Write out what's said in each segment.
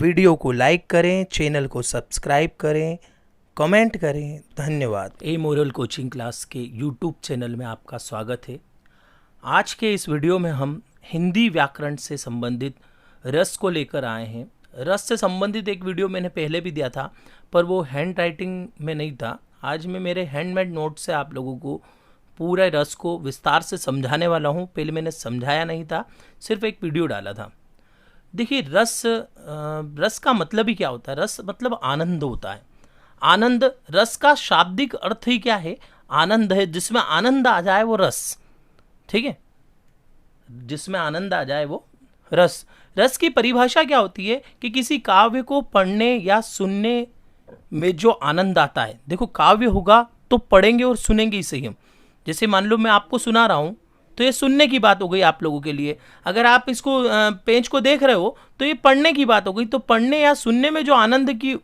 Video को like करें, channel को सब्सक्राइब करें, कमेंट करें। धन्यवाद। ए मोरल कोचिंग क्लास के यूट्यूब चैनल में आपका स्वागत है। आज के इस वीडियो में हम हिंदी व्याकरण से संबंधित रस को लेकर आए हैं। रस से संबंधित एक वीडियो मैंने पहले भी दिया था, पर वो हैंड राइटिंग में नहीं था। आज मैं मेरे हैंडमेड नोट से आप लोगों को पूरा रस को विस्तार से समझाने वाला हूँ। पहले मैंने समझाया नहीं था, सिर्फ एक वीडियो डाला था। देखिए, रस का मतलब ही क्या होता है? रस मतलब आनंद होता है। आनंद, रस का शाब्दिक अर्थ ही क्या है? आनंद है। जिसमें आनंद आ जाए वो रस, ठीक है, जिसमें आनंद आ जाए वो रस। रस की परिभाषा क्या होती है कि किसी काव्य को पढ़ने या सुनने में जो आनंद आता है। देखो, काव्य होगा तो पढ़ेंगे और सुनेंगे ही सही हम। जैसे मान लो मैं आपको सुना रहा हूँ तो ये सुनने की बात हो गई आप लोगों के लिए। अगर आप इसको पेज को देख रहे हो तो ये पढ़ने की बात हो गई। तो पढ़ने या सुनने में जो आनंद की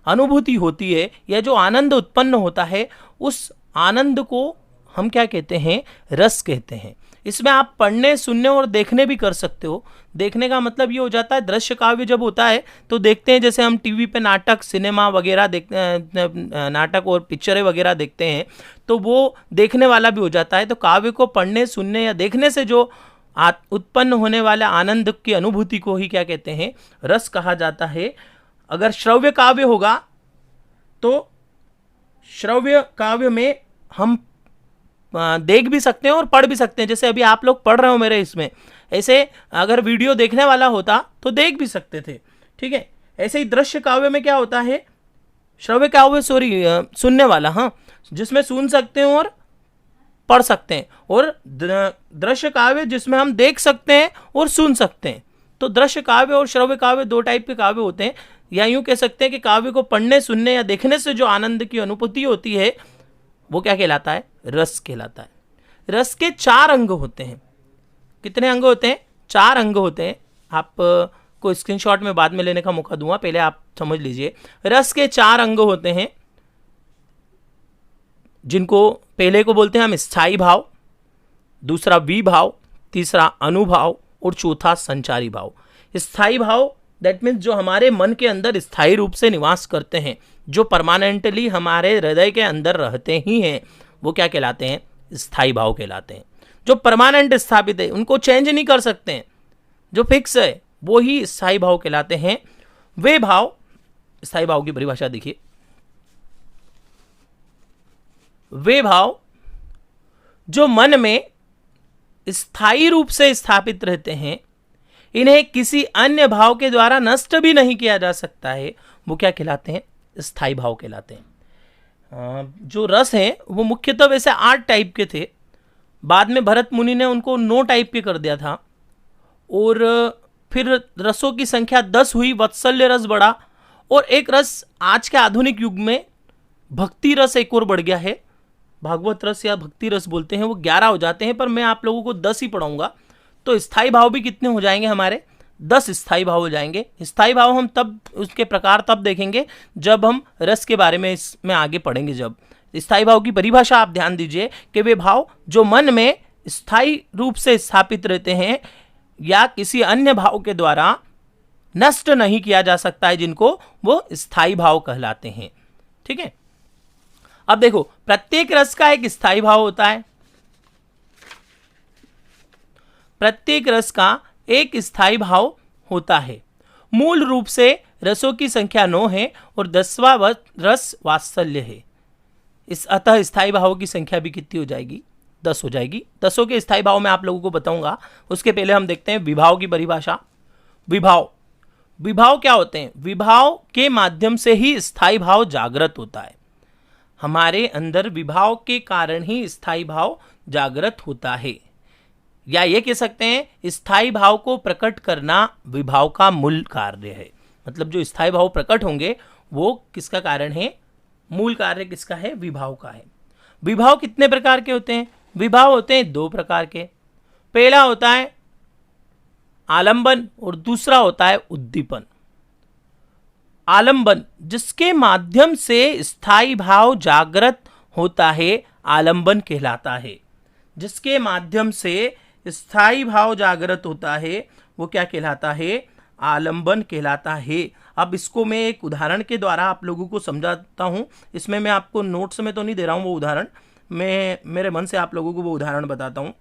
अनुभूति होती है या जो आनंद उत्पन्न होता है, उस आनंद को हम क्या कहते हैं? रस कहते हैं। इसमें आप पढ़ने, सुनने और देखने भी कर सकते हो। देखने का मतलब ये हो जाता है, दृश्य काव्य जब होता है तो देखते हैं, जैसे हम टीवी पे नाटक, सिनेमा वगैरह देखते हैं, नाटक और पिक्चरें वगैरह देखते हैं, तो वो देखने वाला भी हो जाता है। तो काव्य को पढ़ने, सुनने या देखने से जो उत्पन्न होने वाला आनंद की अनुभूति को ही क्या कहते हैं? रस कहा जाता है। अगर श्रव्य काव्य होगा तो श्रव्य काव्य में हम देख भी सकते हैं और पढ़ भी सकते हैं। जैसे अभी आप लोग पढ़ रहे हो मेरे इसमें, ऐसे अगर वीडियो देखने वाला होता तो देख भी सकते थे, ठीक है। ऐसे ही दृश्य काव्य में क्या होता है? श्रव्य काव्य, सुनने वाला, हाँ, जिसमें सुन सकते हैं और पढ़ सकते हैं। और दृश्य काव्य जिसमें हम देख सकते हैं और सुन सकते हैं। तो दृश्य काव्य और श्रव्य काव्य दो टाइप के काव्य होते हैं। या यूं कह सकते हैं कि काव्य को पढ़ने, सुनने या देखने से जो आनंद की अनुभूति होती है वो क्या कहलाता है? रस कहलाता है। रस के 4 अंग होते हैं। कितने अंग होते हैं? 4 अंग होते हैं। आप को स्क्रीनशॉट में बाद में लेने का मौका दूंगा, पहले आप समझ लीजिए। रस के 4 अंग होते हैं, जिनको पहले को बोलते हैं हम स्थायी भाव, दूसरा विभाव, तीसरा अनुभाव और चौथा संचारी भाव। स्थायी भाव दैट मीन्स जो हमारे मन के अंदर स्थायी रूप से निवास करते हैं, जो परमानेंटली हमारे हृदय के अंदर रहते ही हैं, वो क्या कहलाते हैं? स्थायी भाव कहलाते हैं। जो परमानेंट स्थापित है, उनको चेंज नहीं कर सकते हैं, जो फिक्स है वो ही स्थायी भाव कहलाते हैं। वे भाव, स्थायी भाव की परिभाषा देखिए। वे भाव जो मन में स्थायी रूप से स्थापित रहते हैं, इन्हें किसी अन्य भाव के द्वारा नष्ट भी नहीं किया जा सकता है, वो क्या कहलाते हैं? स्थायी भाव कहलाते हैं। जो रस हैं वो मुख्यतः वैसे 8 टाइप के थे। बाद में भरत मुनि ने उनको 9 टाइप के कर दिया था। और फिर रसों की संख्या 10 हुई, वत्सल्य रस बढ़ा। और एक रस आज के आधुनिक युग में भक्ति रस एक और बढ़ गया है। भागवत रस या भक्ति रस बोलते हैं, वो 11 हो जाते हैं, पर मैं आप लोगों को 10 ही पढ़ाऊंगा। तो स्थायी भाव भी कितने हो जाएंगे हमारे? 10 स्थायी भाव हो जाएंगे। स्थायी भाव हम तब, उसके प्रकार तब देखेंगे जब हम रस के बारे में इसमें आगे पढ़ेंगे। जब स्थायी भाव की परिभाषा आप ध्यान दीजिए कि वे भाव जो मन में स्थायी रूप से स्थापित रहते हैं या किसी अन्य भाव के द्वारा नष्ट नहीं किया जा सकता है, जिनको वो स्थायी भाव कहलाते हैं, ठीक है। अब देखो, प्रत्येक रस का एक स्थायी भाव होता है। प्रत्येक रस का एक स्थायी भाव होता है। मूल रूप से रसों की संख्या 9 है और 10वां रस वात्सल्य है। इस अतः स्थायी भावों की संख्या भी कितनी हो जाएगी? 10 हो जाएगी। 10 के स्थायी भाव मैं आप लोगों को बताऊंगा। उसके पहले हम देखते हैं विभाव की परिभाषा। विभाव क्या होते हैं? विभाव के माध्यम से ही स्थायी भाव जागृत होता है। हमारे अंदर विभाव के कारण ही स्थायी भाव जागृत होता है। या ये कह सकते हैं, स्थायी भाव को प्रकट करना विभाव का मूल कार्य है। मतलब जो स्थायी भाव प्रकट होंगे वो किसका कारण है? मूल कार्य किसका है? विभाव का है। विभाव कितने प्रकार के होते हैं? विभाव होते हैं 2 प्रकार के। पहला होता है आलंबन और दूसरा होता है उद्दीपन। आलंबन, जिसके माध्यम से स्थायी भाव जागृत होता है, आलंबन कहलाता है। जिसके माध्यम से स्थायी भाव जागृत होता है वो क्या कहलाता है? आलंबन कहलाता है। अब इसको मैं एक उदाहरण के द्वारा आप लोगों को समझाता हूँ। इसमें मैं आपको नोट्स में तो नहीं दे रहा हूँ वो उदाहरण, मैं मेरे मन से आप लोगों को वो उदाहरण बताता हूँ।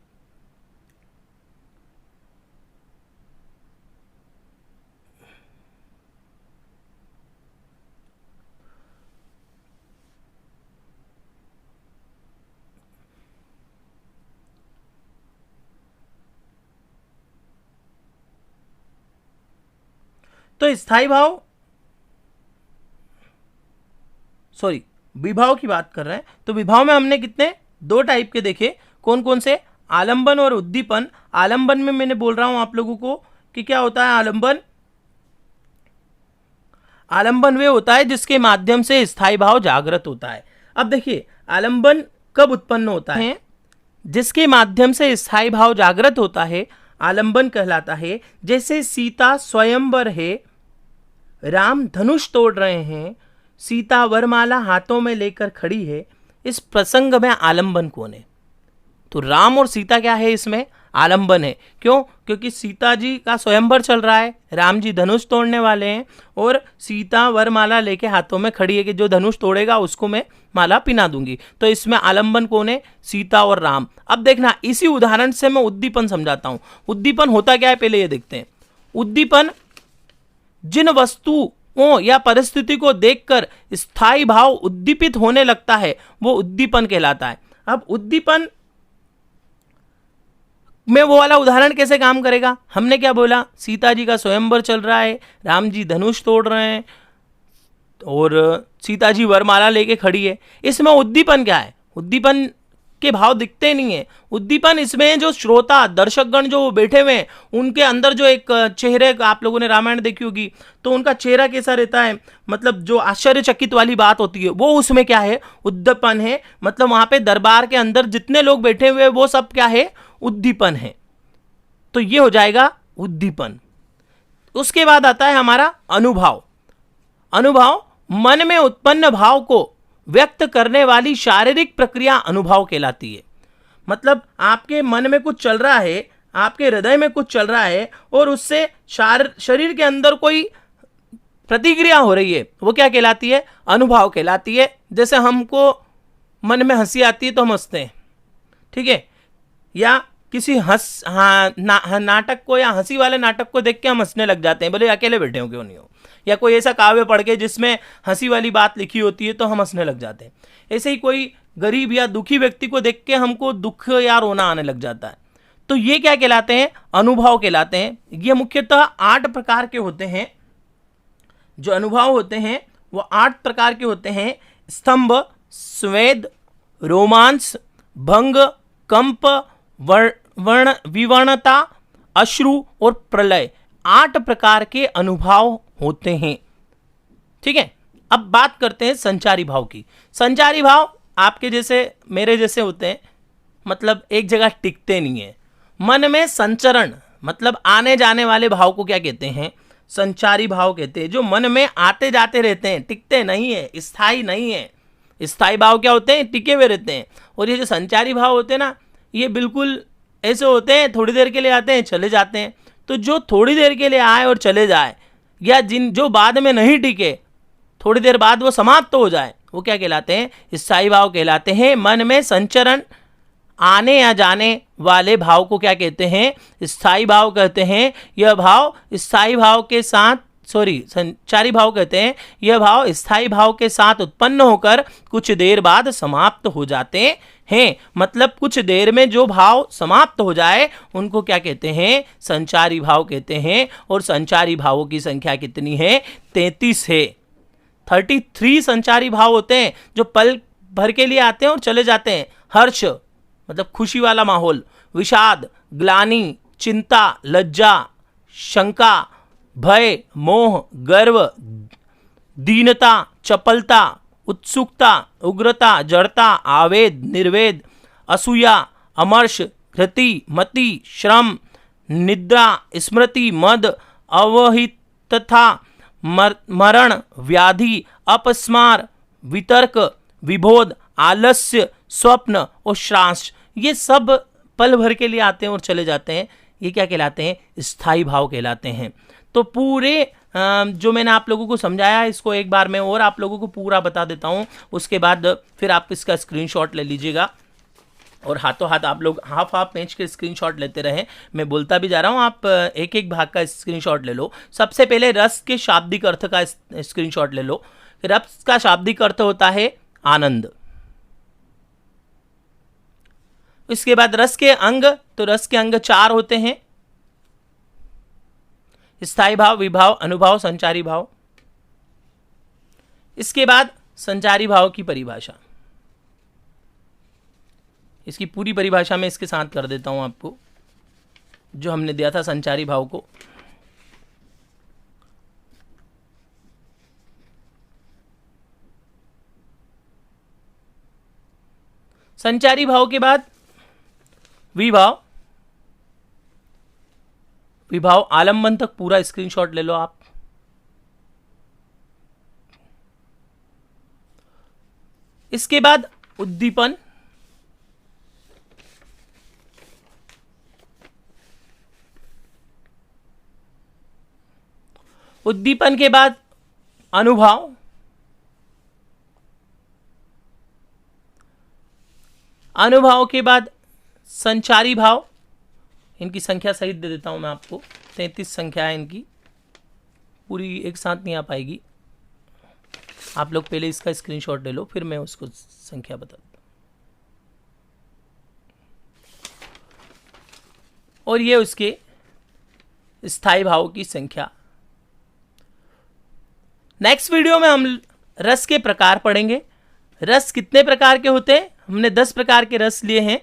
तो स्थायी भाव, सॉरी विभाव की बात कर रहे हैं, तो विभाव में हमने कितने 2 टाइप के देखे, कौन कौन से, आलंबन और उद्दीपन। आलंबन में मैंने बोल रहा हूं आप लोगों को कि क्या होता है आलंबन। आलंबन वे होता है जिसके माध्यम से स्थायी भाव जागृत होता है। अब देखिए आलंबन कब उत्पन्न होता है, जिसके माध्यम से स्थायी भाव जागृत होता है, आलंबन कहलाता है। जैसे सीता स्वयंवर है, राम धनुष तोड़ रहे हैं, सीता वरमाला हाथों में लेकर खड़ी है, इस प्रसंग में आलंबन कौन है? तो राम और सीता क्या है, इसमें आलंबन है। क्यों? क्योंकि सीता जी का स्वयंवर चल रहा है, राम जी धनुष तोड़ने वाले हैं और सीता वरमाला लेके हाथों में खड़ी है कि जो धनुष तोड़ेगा उसको मैं माला पिना दूंगी। तो इसमें आलंबन कौन है? सीता और राम। अब देखना इसी उदाहरण से मैं उद्दीपन समझाता हूं। उद्दीपन होता क्या है पहले ये देखते हैं। उद्दीपन जिन वस्तुओं या परिस्थिति को देखकर स्थायी भाव उद्दीपित होने लगता है वो उद्दीपन कहलाता है। अब उद्दीपन में वो वाला उदाहरण कैसे काम करेगा? हमने क्या बोला, सीता जी का स्वयंवर चल रहा है, राम जी धनुष तोड़ रहे हैं और सीता जी वरमाला लेके खड़ी है। इसमें उद्दीपन क्या है? उद्दीपन के भाव दिखते नहीं है। उद्दीपन इसमें जो श्रोता दर्शकगण जो बैठे हुए हैं उनके अंदर जो एक चेहरे, आप लोगों ने रामायण देखी होगी तो उनका चेहरा कैसा रहता है, मतलब जो आश्चर्यचकित वाली बात होती है वो उसमें क्या है, उद्दीपन है। मतलब वहां पे दरबार के अंदर जितने लोग बैठे हुए वो सब क्या है, उद्दीपन है। तो ये हो जाएगा उद्दीपन। उसके बाद आता है हमारा अनुभव। अनुभव मन में उत्पन्न भाव को व्यक्त करने वाली शारीरिक प्रक्रिया अनुभव कहलाती है। मतलब आपके मन में कुछ चल रहा है, आपके हृदय में कुछ चल रहा है और उससे शरीर के अंदर कोई प्रतिक्रिया हो रही है, वो क्या कहलाती है, अनुभव कहलाती है। जैसे हमको मन में हंसी आती है तो हम हंसते हैं, ठीक है, या किसी नाटक को या हंसी वाले नाटक को देख के हम हंसने लग जाते हैं, भले अकेले बैठे हो क्यों नहीं हो, या कोई ऐसा काव्य पढ़ के जिसमें हंसी वाली बात लिखी होती है तो हम हंसने लग जाते हैं। ऐसे ही कोई गरीब या दुखी व्यक्ति को देख के हमको दुख या रोना आने लग जाता है। तो ये क्या कहलाते हैं, अनुभव कहलाते हैं। ये मुख्यतः 8 प्रकार के होते हैं। जो अनुभव होते हैं वो 8 प्रकार के होते हैं। स्तंभ, स्वेद, रोमांस, भंग, कंप, विवर्णता, अश्रु और प्रलय, 8 प्रकार के अनुभव होते हैं। ठीक है, अब बात करते हैं संचारी भाव की। संचारी भाव आपके जैसे मेरे जैसे होते हैं, मतलब एक जगह टिकते नहीं है। मन में संचरण, मतलब आने जाने वाले भाव को क्या कहते हैं, संचारी भाव कहते हैं। जो मन में आते जाते रहते हैं, टिकते नहीं है, स्थायी नहीं है। स्थायी भाव क्या होते हैं, टिके हुए रहते हैं। और ये जो संचारी भाव होते हैं ना, ये बिल्कुल ऐसे होते हैं, थोड़ी देर के लिए आते हैं चले जाते हैं। तो जो थोड़ी देर के लिए आए और चले जाए, या जो बाद में नहीं टिके, थोड़ी देर बाद वो समाप्त हो जाए, वो क्या कहलाते हैं, स्थायी भाव कहलाते हैं। मन में संचरण, आने या जाने वाले भाव को क्या कहते हैं, स्थायी भाव कहते हैं। यह भाव स्थायी भाव के साथ, संचारी भाव कहते हैं। यह भाव स्थायी भाव के साथ उत्पन्न होकर कुछ देर बाद समाप्त हो जाते हैं। मतलब कुछ देर में जो भाव समाप्त हो जाए उनको क्या कहते हैं, संचारी भाव कहते हैं। और संचारी भावों की संख्या कितनी है, 33 है। 33 संचारी भाव होते हैं जो पल भर के लिए आते हैं और चले जाते हैं। हर्ष मतलब खुशी वाला माहौल, विषाद, ग्लानि, चिंता, लज्जा, शंका, भय, मोह, गर्व, दीनता, चपलता, उत्सुकता, उग्रता, जड़ता, आवेद, निर्वेद, असूया, अमर्ष, धृति, मति, श्रम, निद्रा, स्मृति, मद, अवहितता, मरण, व्याधि, अपस्मार, वितर्क, विबोध, आलस्य, स्वप्न और श्रांस, ये सब पल भर के लिए आते हैं और चले जाते हैं। ये क्या कहलाते हैं, स्थायी भाव कहलाते हैं। तो पूरे जो मैंने आप लोगों को समझाया है इसको एक बार मैं और आप लोगों को पूरा बता देता हूँ, उसके बाद फिर आप इसका स्क्रीनशॉट ले लीजिएगा और हाथों हाथ आप लोग हाफ पेज के स्क्रीनशॉट लेते रहें। मैं बोलता भी जा रहा हूँ, आप एक एक भाग का स्क्रीनशॉट ले लो। सबसे पहले रस के शाब्दिक अर्थ का स्क्रीनशॉट ले लो। रस का शाब्दिक अर्थ होता है आनंद। इसके बाद रस के अंग, तो रस के अंग 4 होते हैं, स्थायी भाव, विभाव, अनुभाव, संचारी भाव। इसके बाद संचारी भाव की परिभाषा, इसकी पूरी परिभाषा मैं इसके साथ कर देता हूं आपको, जो हमने दिया था संचारी भाव को। संचारी भाव के बाद विभाव, विभाव आलंबन तक पूरा स्क्रीनशॉट ले लो आप। इसके बाद उद्दीपन, उद्दीपन के बाद अनुभाव, अनुभाव के बाद संचारी भाव। इनकी संख्या सहित दे देता हूं मैं आपको, 33 संख्या है इनकी, पूरी एक साथ नहीं आ पाएगी। आप लोग पहले इसका स्क्रीनशॉट ले लो, फिर मैं उसको संख्या बताता हूं। और ये उसके स्थायी भाव की संख्या। नेक्स्ट वीडियो में हम रस के प्रकार पढ़ेंगे। रस कितने प्रकार के होते हैं? हमने 10 प्रकार के रस लिए हैं।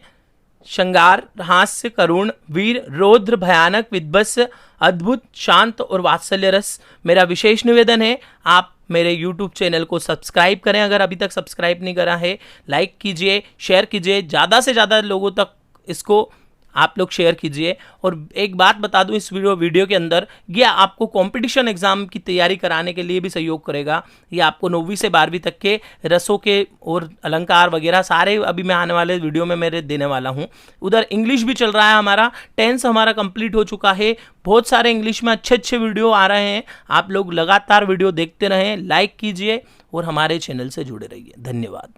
श्रृंगार, हास्य, करुण, वीर, रौद्र, भयानक, विध्वंस, अद्भुत, शांत और वात्सल्य रस। मेरा विशेष निवेदन है, आप मेरे YouTube चैनल को सब्सक्राइब करें अगर अभी तक सब्सक्राइब नहीं करा है। लाइक कीजिए, शेयर कीजिए, ज़्यादा से ज़्यादा लोगों तक इसको आप लोग शेयर कीजिए। और एक बात बता दूं, इस वीडियो के अंदर ये आपको कंपटीशन एग्जाम की तैयारी कराने के लिए भी सहयोग करेगा। ये आपको 9वीं से 12वीं तक के रसों के और अलंकार वगैरह सारे अभी मैं आने वाले वीडियो में मेरे देने वाला हूं। उधर इंग्लिश भी चल रहा है, हमारा 10th हमारा कंप्लीट हो चुका है। बहुत सारे इंग्लिश में अच्छे अच्छे वीडियो आ रहे हैं। आप लोग लगातार वीडियो देखते रहें, लाइक कीजिए और हमारे चैनल से जुड़े रहिए। धन्यवाद।